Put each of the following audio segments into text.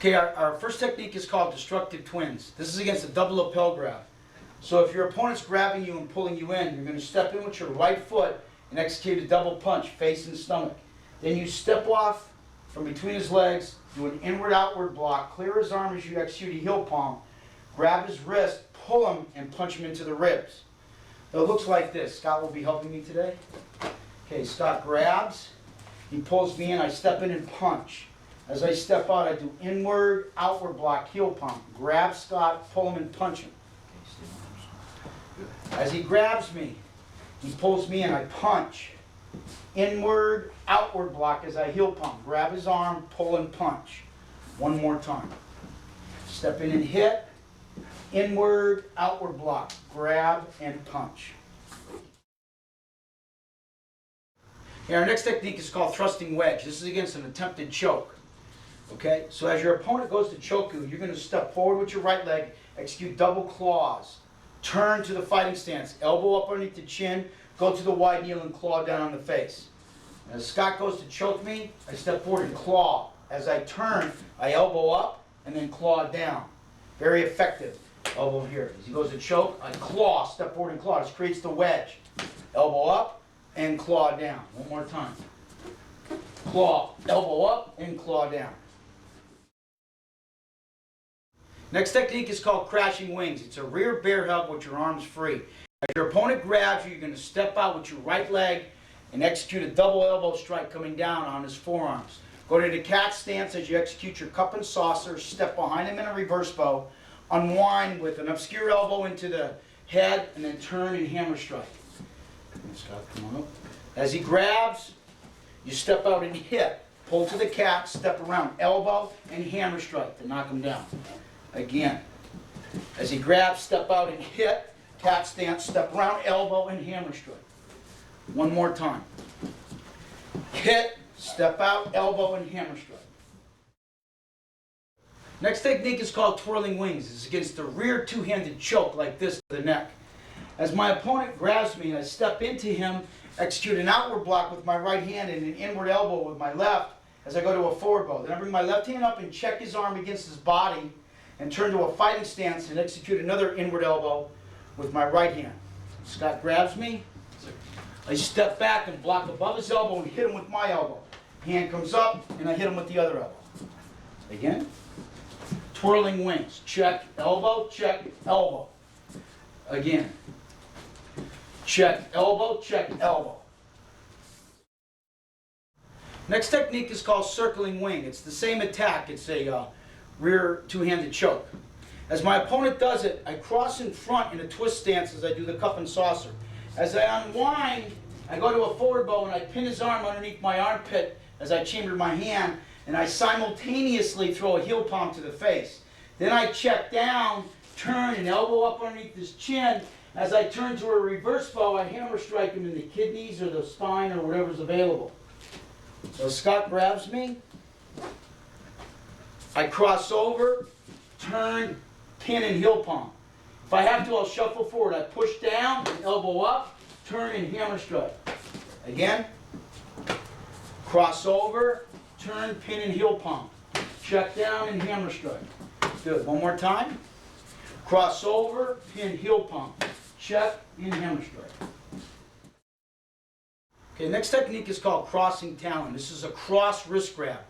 Okay, our first technique is called destructive twins. This is against a double lapel grab. So if your opponent's grabbing you and pulling you in, you're going to step in with your right foot and execute a double punch, face and stomach. Then you step off from between his legs, do an inward-outward block, clear his arm as you execute a heel palm, grab his wrist, pull him, and punch him into the ribs. So it looks like this. Scott will be helping me today. Okay, Scott grabs, he pulls me in, I step in and punch. As I step out, I do inward, outward block, heel palm. Grab Scott, pull him and punch him. As he grabs me, he pulls me in, I punch. Inward, outward block as I heel palm. Grab his arm, pull and punch. One more time. Step in and hit. Inward, outward block. Grab and punch. Okay, our next technique is called thrusting wedge. This is against an attempted choke. Okay, so as your opponent goes to choke you, you're going to step forward with your right leg, execute double claws, turn to the fighting stance, elbow up underneath the chin, go to the wide kneel and claw down on the face. As Scott goes to choke me, I step forward and claw. As I turn, I elbow up and then claw down. Very effective. Elbow here. As he goes to choke, I claw, step forward and claw. This creates the wedge. Elbow up and claw down. One more time. Claw, elbow up and claw down. Next technique is called crashing wings. It's a rear bear hug with your arms free. As your opponent grabs you, you're going to step out with your right leg and execute a double elbow strike coming down on his forearms. Go to the cat stance as you execute your cup and saucer, step behind him in a reverse bow, unwind with an obscure elbow into the head, and then turn and hammer strike. Scott, come on up. As he grabs, you step out and hit. Pull to the cat, step around, elbow, and hammer strike to knock him down. Again. As he grabs, step out and hit. Cat stance, step around, elbow, and hammer strike. One more time. Hit, step out, elbow, and hammer strike. Next technique is called twirling wings. It's against the rear two-handed choke like this to the neck. As my opponent grabs me and I step into him, execute an outward block with my right hand and an inward elbow with my left as I go to a forward bow. Then I bring my left hand up and check his arm against his body and turn to a fighting stance and execute another inward elbow with my right hand. Scott grabs me. I step back and block above his elbow and hit him with my elbow. Hand comes up and I hit him with the other elbow. Again. Twirling wings. Check, elbow, check, elbow. Again. Check, elbow, check, elbow. Next technique is called circling wing. It's the same attack. It's a rear two-handed choke. As my opponent does it, I cross in front in a twist stance as I do the cup and saucer. As I unwind, I go to a forward bow and I pin his arm underneath my armpit as I chamber my hand, and I simultaneously throw a heel palm to the face. Then I check down, turn, and elbow up underneath his chin. As I turn to a reverse bow, I hammer strike him in the kidneys or the spine or whatever's available. So Scott grabs me. I cross over, turn, pin, and heel palm. If I have to, I'll shuffle forward. I push down, elbow up, turn, and hammer strike. Again. Cross over, turn, pin, and heel palm. Check down and hammer strike. Good. One more time. Cross over, pin, heel palm. Check and hammer strike. Okay, next technique is called crossing talon. This is a cross wrist grab,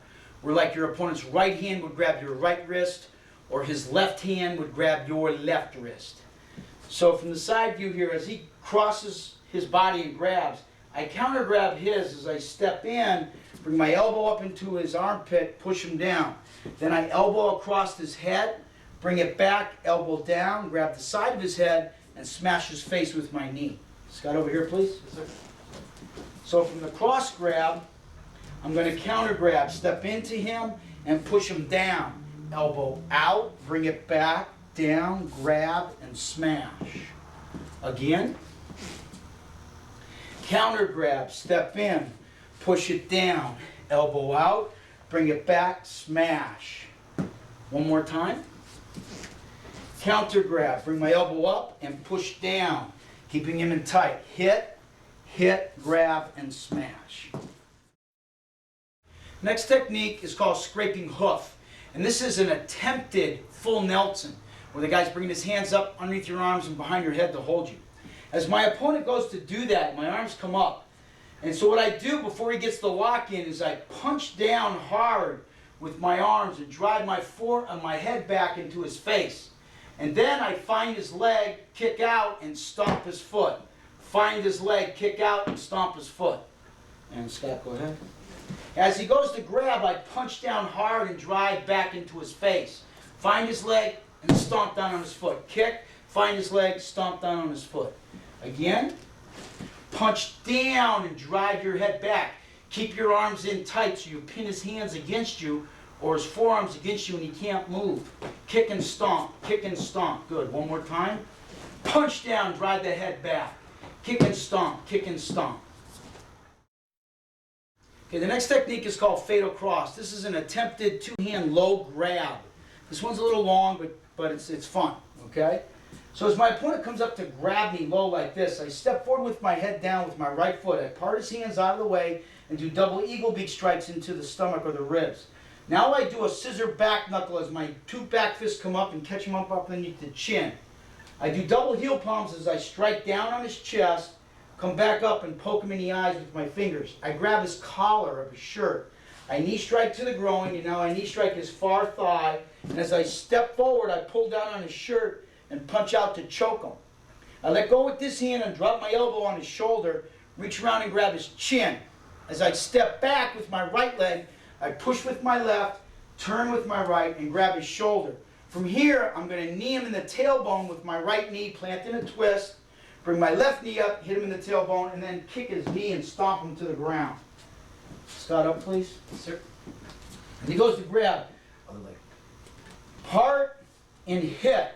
where like your opponent's right hand would grab your right wrist, or his left hand would grab your left wrist. So from the side view here, as he crosses his body and grabs, I counter grab his as I step in, bring my elbow up into his armpit, push him down. Then I elbow across his head, bring it back, elbow down, grab the side of his head, and smash his face with my knee. Scott, over here, please. Yes, sir. So from the cross grab, I'm going to counter grab, step into him, and push him down. Elbow out, bring it back, down, grab, and smash. Again. Counter grab, step in, push it down, elbow out, bring it back, smash. One more time. Counter grab, bring my elbow up and push down, keeping him in tight. Hit, hit, grab, and smash. Next technique is called scraping hoof. And this is an attempted full Nelson, where the guy's bringing his hands up underneath your arms and behind your head to hold you. As my opponent goes to do that, my arms come up. And so what I do before he gets the lock in is I punch down hard with my arms and drive my head back into his face. And then I find his leg, kick out, and stomp his foot. Find his leg, kick out, and stomp his foot. And Scott, go ahead. As he goes to grab, I punch down hard and drive back into his face. Find his leg and stomp down on his foot. Kick, find his leg, stomp down on his foot. Again, punch down and drive your head back. Keep your arms in tight so you pin his hands against you or his forearms against you and he can't move. Kick and stomp, kick and stomp. Good. One more time. Punch down, drive the head back. Kick and stomp, kick and stomp. Okay, the next technique is called fatal cross. This is an attempted two-hand low grab. This one's a little long, but it's fun, okay? So as my opponent comes up to grab me low like this, I step forward with my head down with my right foot. I part his hands out of the way and do double eagle beak strikes into the stomach or the ribs. Now I do a scissor back knuckle as my two back fists come up and catch him up underneath the chin. I do double heel palms as I strike down on his chest, come back up and poke him in the eyes with my fingers. I grab his collar of his shirt. I knee strike to the groin, and now I knee strike his far thigh. And as I step forward, I pull down on his shirt and punch out to choke him. I let go with this hand and drop my elbow on his shoulder, reach around and grab his chin. As I step back with my right leg, I push with my left, turn with my right, and grab his shoulder. From here, I'm going to knee him in the tailbone with my right knee, plant in a twist, bring my left knee up, hit him in the tailbone, and then kick his knee and stomp him to the ground. Scott, up, please. Yes, sir. And he goes to grab. Other leg. Part and hit.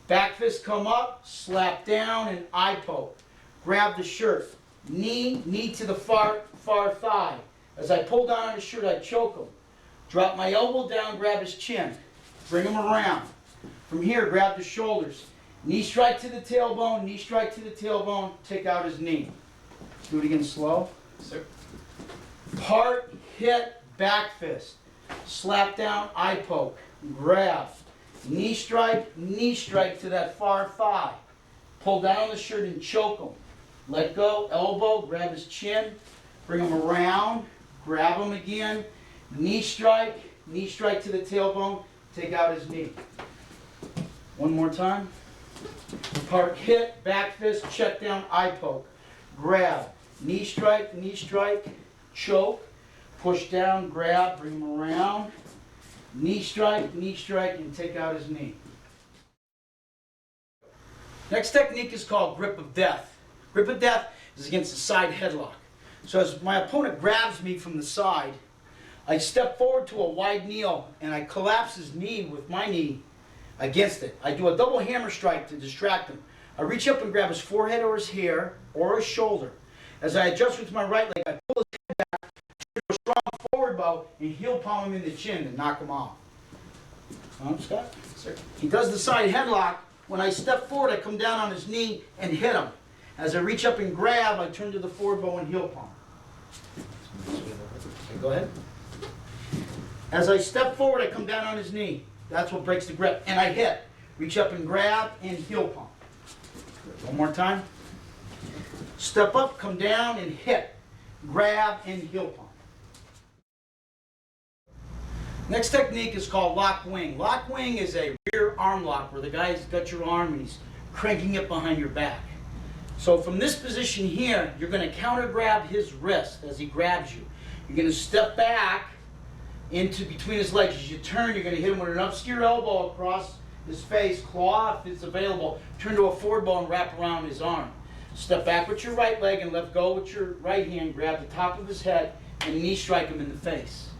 Back fist come up, slap down, and eye poke. Grab the shirt. Knee to the far thigh. As I pull down on his shirt, I choke him. Drop my elbow down, grab his chin. Bring him around. From here, grab the shoulders. Knee strike to the tailbone, knee strike to the tailbone, take out his knee. Do it again slow. Sir. Part, hit, back fist. Slap down, eye poke. Grab. Knee strike to that far thigh. Pull down on the shirt and choke him. Let go, elbow, grab his chin. Bring him around, grab him again. Knee strike to the tailbone, take out his knee. One more time. Part hit, back fist, check down, eye poke. Grab, knee strike, choke, push down, grab, bring him around. Knee strike, and take out his knee. Next technique is called grip of death. Grip of death is against the side headlock. So as my opponent grabs me from the side, I step forward to a wide kneel and I collapse his knee with my knee against it. I do a double hammer strike to distract him. I reach up and grab his forehead or his hair or his shoulder. As I adjust with my right leg, I pull his head back, do a strong forward bow, and heel palm him in the chin to knock him off. Scott? Sir. He does the side headlock. When I step forward, I come down on his knee and hit him. As I reach up and grab, I turn to the forward bow and heel palm. Okay, go ahead. As I step forward, I come down on his knee. That's what breaks the grip. And I hit. Reach up and grab and heel palm. One more time. Step up, come down and hit. Grab and heel palm. Next technique is called lock wing. Lock wing is a rear arm lock where the guy's got your arm and he's cranking it behind your back. So from this position here, you're going to counter grab his wrist as he grabs you. You're going to step back into between his legs. As you turn, you're going to hit him with an upsteer elbow across his face, claw if it's available. Turn to a forward bow and wrap around his arm. Step back with your right leg and let go with your right hand. Grab the top of his head and knee strike him in the face.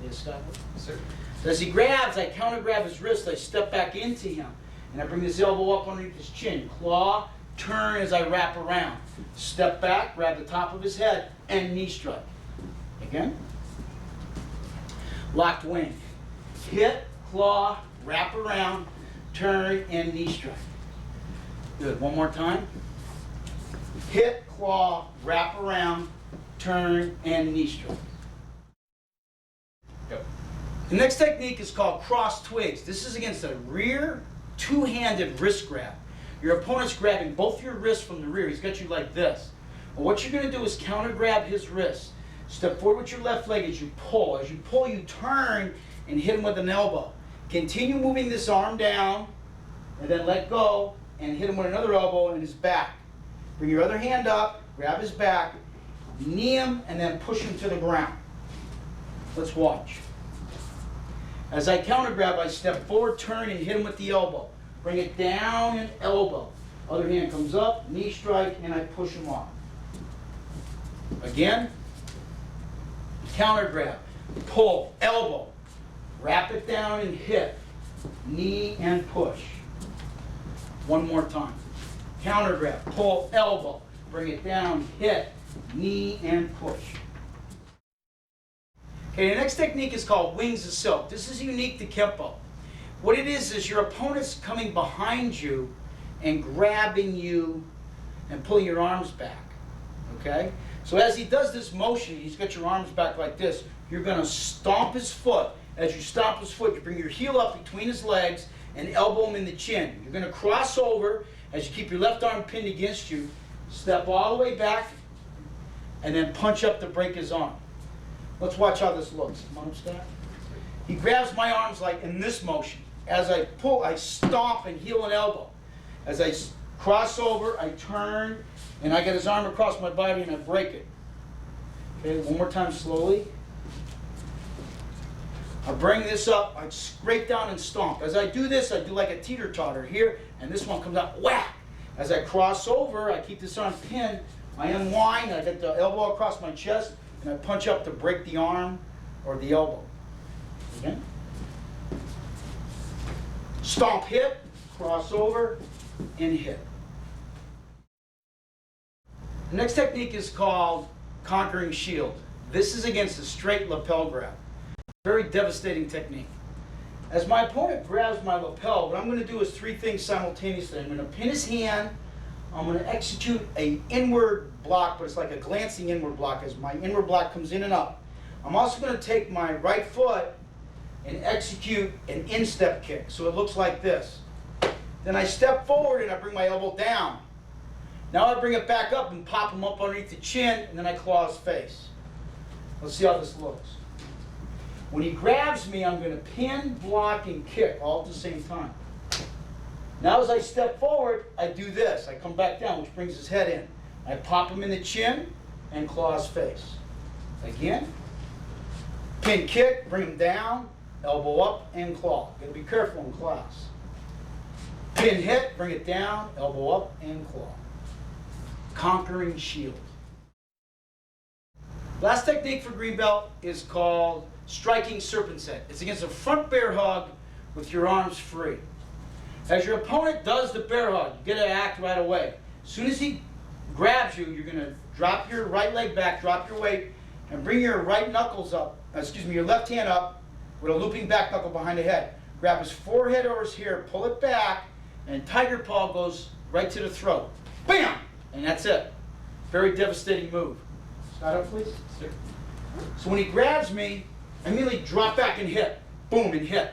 Yes, Scott? Sir. So as he grabs, I counter grab his wrist. I step back into him. And I bring this elbow up underneath his chin. Claw, turn as I wrap around. Step back, grab the top of his head, and knee strike. Again. Locked wing. Hit, claw, wrap around, turn, and knee strike. Good. One more time. Hit, claw, wrap around, turn, and knee strike. Go. The next technique is called cross twigs. This is against a rear two-handed wrist grab. Your opponent's grabbing both your wrists from the rear. He's got you like this. Well, what you're going to do is counter grab his wrist. Step forward with your left leg as you pull. As you pull, you turn and hit him with an elbow. Continue moving this arm down and then let go and hit him with another elbow in his back. Bring your other hand up, grab his back, knee him, and then push him to the ground. Let's watch. As I counter grab, I step forward, turn, and hit him with the elbow. Bring it down and elbow. Other hand comes up, knee strike, and I push him off. Again, counter grab, pull, elbow, wrap it down and hit, knee and push. One more time. Counter grab, pull, elbow, bring it down, hit, knee and push. Okay, the next technique is called Wings of Silk. This is unique to Kempo. What it is your opponent's coming behind you and grabbing you and pulling your arms back. Okay? So as he does this motion, he's got your arms back like this. You're going to stomp his foot. As you stomp his foot, you bring your heel up between his legs and elbow him in the chin. You're going to cross over as you keep your left arm pinned against you. Step all the way back and then punch up to break his arm. Let's watch how this looks. Come on, Scott. He grabs my arms like in this motion. As I pull, I stomp and heel and elbow. As I cross over, I turn, and I get his arm across my body and I break it. Okay, one more time slowly. I bring this up, I scrape down and stomp. As I do this, I do like a teeter-totter here, and this one comes out whack. As I cross over, I keep this arm pinned, I unwind, I get the elbow across my chest, and I punch up to break the arm or the elbow. Again. Stomp, hit, cross over, and hit. The next technique is called conquering shield. This is against a straight lapel grab. Very devastating technique. As my opponent grabs my lapel, what I'm going to do is three things simultaneously. I'm going to pin his hand. I'm going to execute an inward block, but it's like a glancing inward block as my inward block comes in and up. I'm also going to take my right foot and execute an instep kick. So it looks like this. Then I step forward and I bring my elbow down. Now I bring it back up and pop him up underneath the chin, and then I claw his face. Let's see how this looks. When he grabs me, I'm going to pin, block, and kick all at the same time. Now as I step forward, I do this. I come back down, which brings his head in. I pop him in the chin and claw his face. Again. Pin, kick, bring him down, elbow up, and claw. Got to be careful in class. Pin, hit, bring it down, elbow up, and claw. Conquering shield. Last technique for green belt is called striking serpent set. It's against a front bear hug with your arms free. As your opponent does the bear hug, you get to act right away. As soon as he grabs you, you're going to drop your right leg back, drop your weight, and bring your right knuckles up, your left hand up with a looping back knuckle behind the head. Grab his forehead over his hair, pull it back, and tiger paw goes right to the throat. Bam! And that's it. Very devastating move. Start up, please. So when he grabs me, I immediately drop back and hit. Boom, and hit.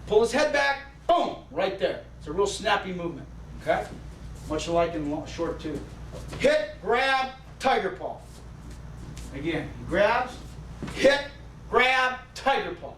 Pull his head back, boom, right there. It's a real snappy movement, okay? Much like in short two. Hit, grab, tiger paw. Again, he grabs, hit, grab, tiger paw.